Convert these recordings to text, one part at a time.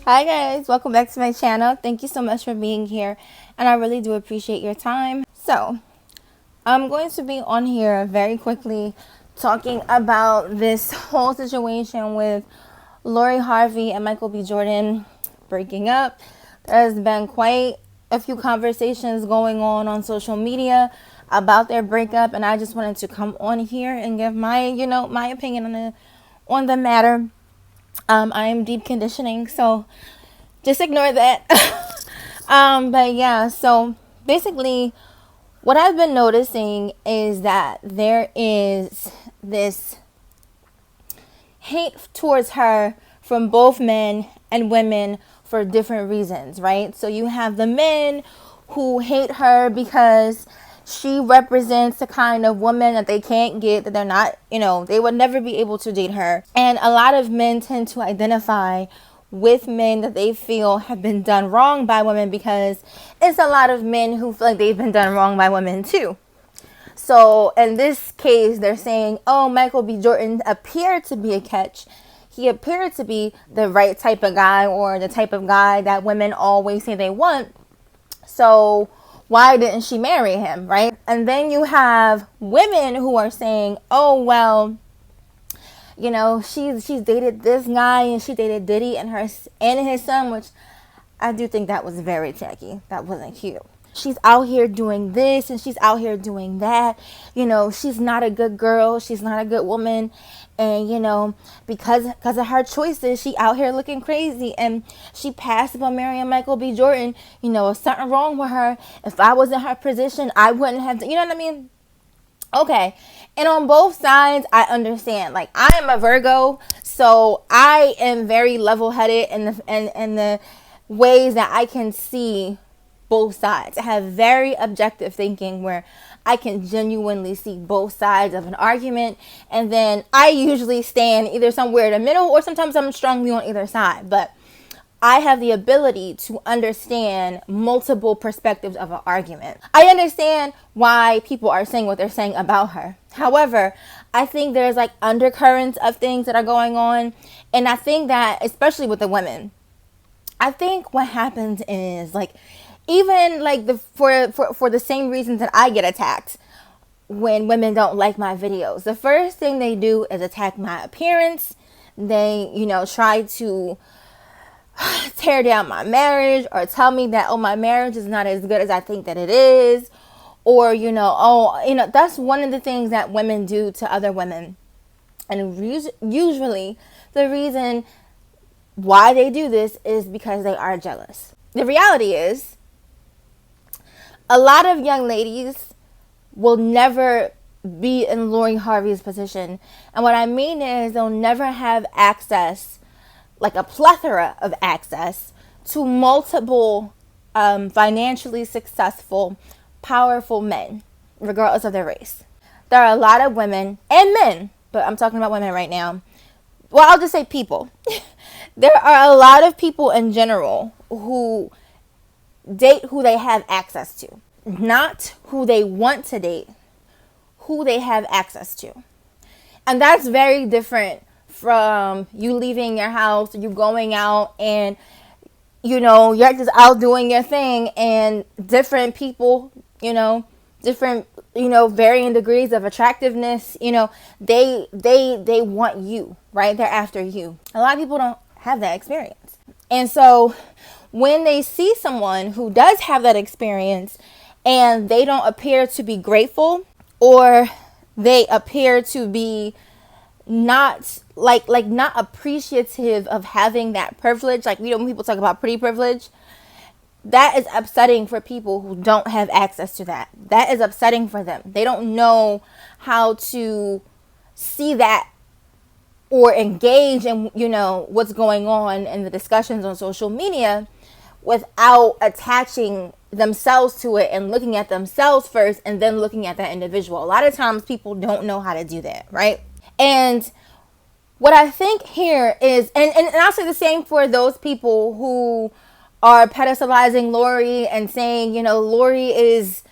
Hi guys, welcome back to my channel. Thank you so much for being here, and I really do appreciate your time. So, I'm going to be on here very quickly talking about this whole situation with Lori Harvey and Michael B. Jordan breaking up. There's been quite a few conversations going on social media about their breakup, and I just wanted to come on here and give my opinion on the matter. I am deep conditioning, so just ignore that. But yeah, so basically, what I've been noticing is that there is this hate towards her from both men and women for different reasons, right? So you have the men who hate her because she represents the kind of woman that they can't get, that they're not, they would never be able to date her. And a lot of men tend to identify with men that they feel have been done wrong by women, because it's a lot of men who feel like they've been done wrong by women too. So in this case, they're saying, oh, Michael B. Jordan appeared to be a catch. He appeared to be the right type of guy, or the type of guy that women always say they want. So why didn't she marry him, right? And then you have women who are saying, oh, well, she's dated this guy, and she dated Diddy and his son, which I do think that was very tacky. That wasn't cute. She's out here doing this and she's out here doing that. She's not a good girl. She's not a good woman. And, because of her choices, she out here looking crazy. And she passed up on marrying Michael B. Jordan. If something wrong with her, if I was in her position, I wouldn't have, you know what I mean? Okay. And on both sides, I understand. Like, I am a Virgo, so I am very level-headed in the ways that I can see both sides. I have very objective thinking where I can genuinely see both sides of an argument, and then I usually stand either somewhere in the middle, or sometimes I'm strongly on either side. But I have the ability to understand multiple perspectives of an argument. I understand why people are saying what they're saying about her. However, I think there's like undercurrents of things that are going on. And I think that, especially with the women, I think what happens is, like, even like for the same reasons that I get attacked when women don't like my videos, the first thing they do is attack my appearance. They, try to tear down my marriage, or tell me that, oh, my marriage is not as good as I think that it is. Or, that's one of the things that women do to other women. And usually the reason why they do this is because they are jealous. The reality is, a lot of young ladies will never be in Lori Harvey's position. And what I mean is, they'll never have access, like a plethora of access, to multiple financially successful, powerful men, regardless of their race. There are a lot of women and men, but I'm talking about women right now. Well, I'll just say people. There are a lot of people in general who date who they have access to, not who they want to date, who they have access to. And that's very different from you leaving your house, you going out, and you're just out doing your thing, and different people, different, varying degrees of attractiveness, they want you, right? They're after you. A lot of people don't have that experience. And so when they see someone who does have that experience, and they don't appear to be grateful, or they appear to be not not appreciative of having that privilege, like, when people talk about pretty privilege, that is upsetting for people who don't have access to that. That is upsetting for them. They don't know how to see that or engage in, what's going on in the discussions on social media without attaching themselves to it and looking at themselves first, and then looking at that individual. A lot of times people don't know how to do that, right? And what I think here is, and I'll say the same for those people who are pedestalizing Lori and saying, Lori is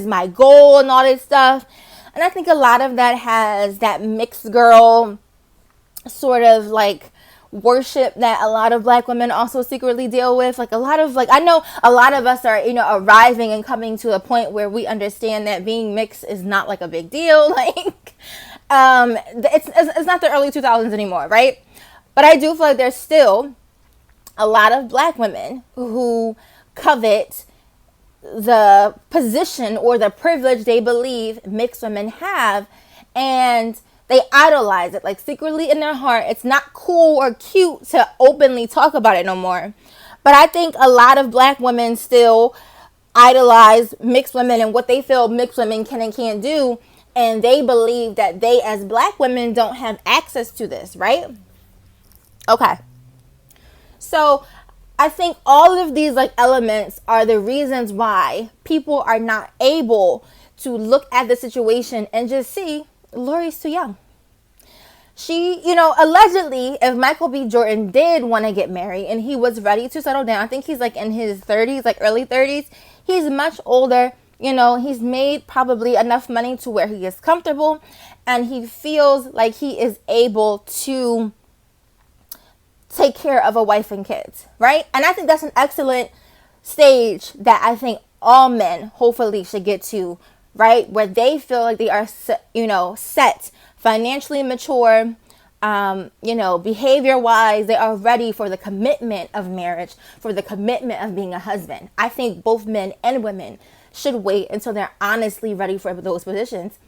my goal and all this stuff. And I think a lot of that has that mixed girl sort of like worship that a lot of black women also secretly deal with. Like a lot of, like, I know a lot of us are, arriving and coming to a point where we understand that being mixed is not like a big deal. Like, it's not the early 2000s anymore, right? But I do feel like there's still a lot of black women who covet the position or the privilege they believe mixed women have, and they idolize it. Like, secretly in their heart, it's not cool or cute to openly talk about it no more. But I think a lot of black women still idolize mixed women and what they feel mixed women can and can't do, and they believe that they as black women don't have access to this, right? Okay. So I think all of these like elements are the reasons why people are not able to look at the situation and just see Lori's too young. She, allegedly, if Michael B. Jordan did want to get married and he was ready to settle down, I think he's like in his 30s, like early 30s. He's much older. He's made probably enough money to where he is comfortable and he feels like he is able to take care of a wife and kids, right? And I think that's an excellent stage that I think all men hopefully should get to, right? Where they feel like they are, set, financially mature, behavior-wise, they are ready for the commitment of marriage, for the commitment of being a husband. I think both men and women should wait until they're honestly ready for those positions.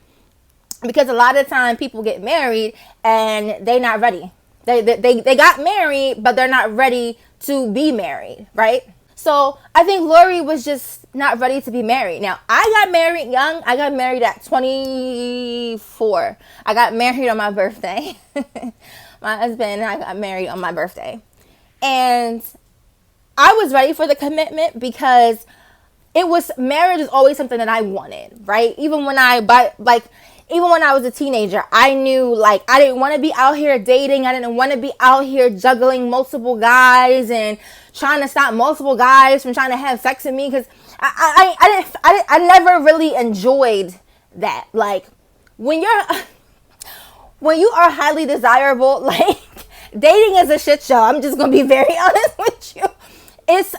Because a lot of time people get married and they're not ready. They got married, but they're not ready to be married, right? So I think Lori was just not ready to be married. Now, I got married young. I got married at 24. I got married on my birthday. My husband and I got married on my birthday. And I was ready for the commitment because marriage is always something that I wanted, right? Even when I was a teenager, I knew like I didn't want to be out here dating. I didn't want to be out here juggling multiple guys and trying to stop multiple guys from trying to have sex with me, because I never really enjoyed that. Like when you are highly desirable, like dating is a shit show. I'm just gonna be very honest with you. It's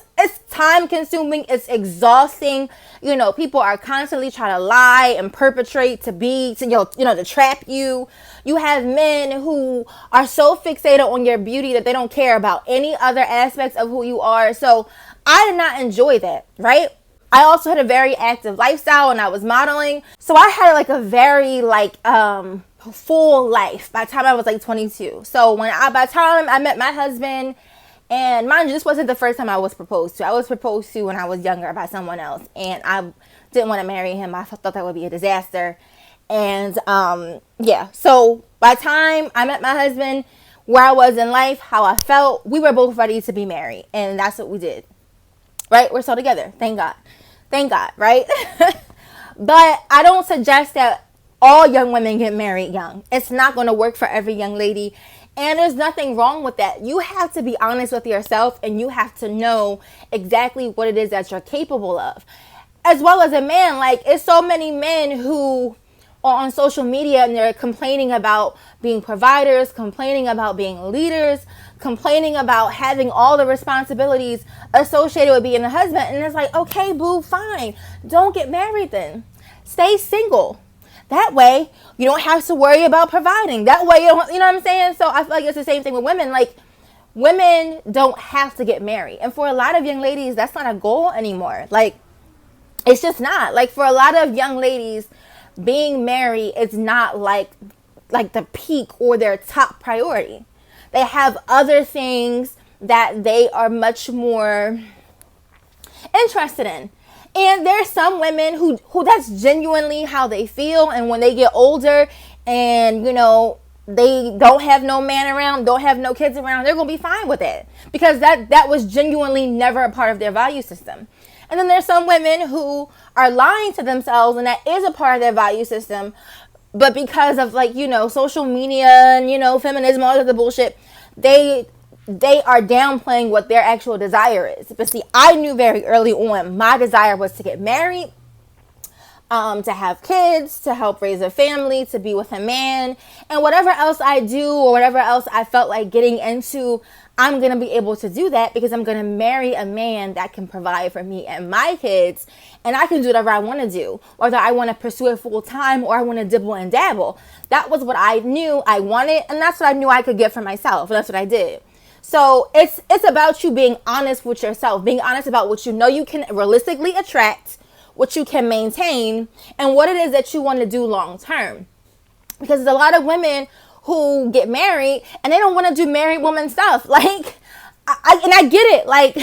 time consuming. It's exhausting. People are constantly trying to lie and perpetrate to trap you. You have men who are so fixated on your beauty that they don't care about any other aspects of who you are. So I did not enjoy that, right? I also had a very active lifestyle and I was modeling. So I had like a very full life by the time I was like 22. So by the time I met my husband, and mind you, this wasn't the first time I was proposed to. I was proposed to when I was younger by someone else. And I didn't want to marry him. I thought that would be a disaster. And so by the time I met my husband, where I was in life, how I felt, we were both ready to be married. And that's what we did. Right? We're still together. Thank God. Thank God. Right? But I don't suggest that all young women get married young. It's not going to work for every young lady. And there's nothing wrong with that. You have to be honest with yourself and you have to know exactly what it is that you're capable of. As well as a man, like it's so many men who are on social media and they're complaining about being providers, complaining about being leaders, complaining about having all the responsibilities associated with being a husband. And it's like, okay, boo, fine. Don't get married then. Stay single. That way, you don't have to worry about providing. That way, you know what I'm saying? So I feel like it's the same thing with women. Like, women don't have to get married. And for a lot of young ladies, that's not a goal anymore. Like, it's just not. Like, for a lot of young ladies, being married is not like the peak or their top priority. They have other things that they are much more interested in. And there's some women who that's genuinely how they feel. And when they get older and, they don't have no man around, don't have no kids around, they're going to be fine with it. Because that was genuinely never a part of their value system. And then there's some women who are lying to themselves and that is a part of their value system. But because of social media and, feminism, all of the bullshit, they are downplaying what their actual desire is. But see, I knew very early on my desire was to get married. to have kids, to help raise a family, to be with a man, and whatever else I do or whatever else I felt like getting into, I'm going to be able to do that because I'm going to marry a man that can provide for me and my kids, and I can do whatever I want to do, whether I want to pursue it full time or I want to dibble and dabble. That was what I knew I wanted, and that's what I knew I could get for myself, and that's what I did. So it's about you being honest with yourself, being honest about what you know you can realistically attract, what you can maintain, and what it is that you want to do long term. Because there's a lot of women who get married and they don't want to do married woman stuff. Like, I get it. Like,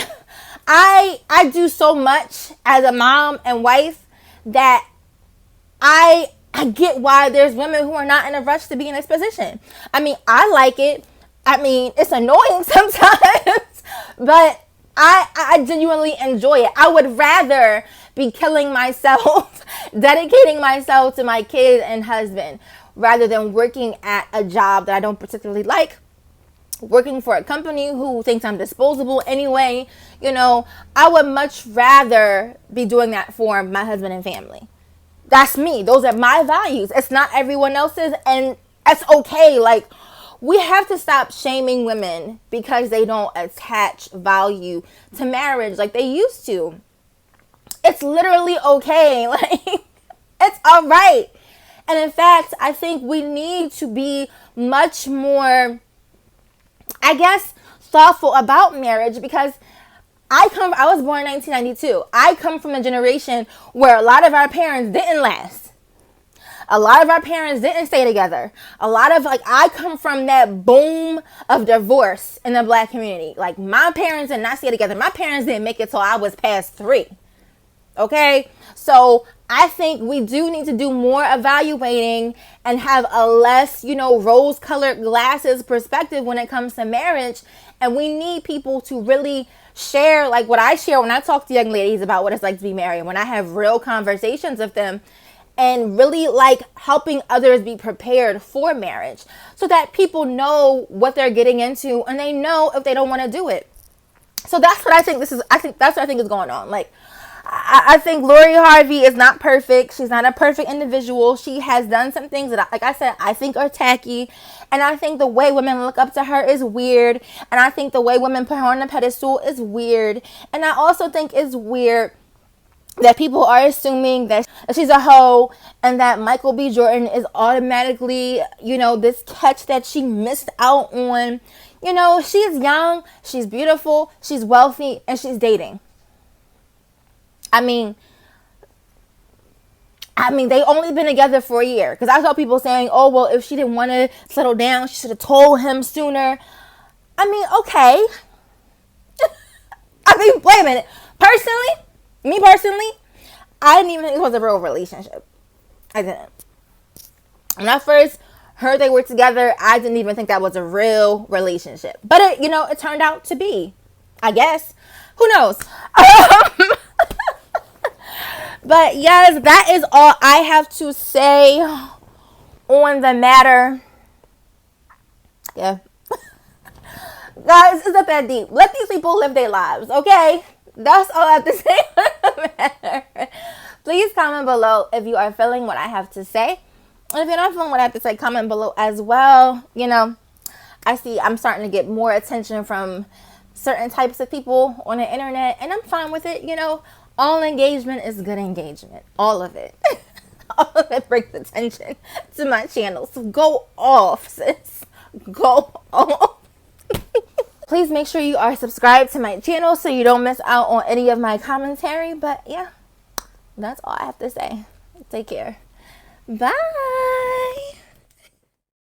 I do so much as a mom and wife that I get why there's women who are not in a rush to be in this position. I mean, I like it. I mean, it's annoying sometimes, but I genuinely enjoy it. I would rather be killing myself, dedicating myself to my kid and husband, rather than working at a job that I don't particularly like, working for a company who thinks I'm disposable anyway. You know, I would much rather be doing that for my husband and family. That's me. Those are my values. It's not everyone else's, and that's okay. Like, we have to stop shaming women because they don't attach value to marriage like they used to. It's literally okay. Like, it's all right. And in fact, I think we need to be much more, I guess, thoughtful about marriage, because I was born in 1992. I come from a generation where a lot of our parents didn't last. A lot of our parents didn't stay together. I come from that boom of divorce in the black community. Like, my parents did not stay together. My parents didn't make it till I was past 3. Okay? So I think we do need to do more evaluating and have a less, rose-colored glasses perspective when it comes to marriage. And we need people to really share, like what I share when I talk to young ladies about what it's like to be married, when I have real conversations with them, and really like helping others be prepared for marriage so that people know what they're getting into and they know if they don't want to do it. So that's what I think that's what I think is going on. Like, I think Lori Harvey is not perfect. She's not a perfect individual. She has done some things that, like I said, I think are tacky. And I think the way women look up to her is weird. And I think the way women put her on a pedestal is weird. And I also think it's weird that people are assuming that she's a hoe and that Michael B. Jordan is automatically, this catch that she missed out on. She is young, she's beautiful, she's wealthy, and she's dating. I mean, they only been together for a year. Because I saw people saying, oh, well, if she didn't want to settle down, she should have told him sooner. I mean, okay. Wait a minute. Me personally, I didn't even think it was a real relationship. I didn't. When I first heard they were together, I didn't even think that was a real relationship. But, it turned out to be, I guess. Who knows? But yes, that is all I have to say on the matter. Yeah. Guys, it's not that deep. Let these people live their lives, okay? That's all I have to say on the matter. Please comment below if you are feeling what I have to say. And if you're not feeling what I have to say, comment below as well. I see I'm starting to get more attention from certain types of people on the internet, and I'm fine with it. All engagement is good engagement. All of it. All of it brings attention to my channel. So go off, sis. Go off. Please make sure you are subscribed to my channel so you don't miss out on any of my commentary. But yeah, that's all I have to say. Take care. Bye.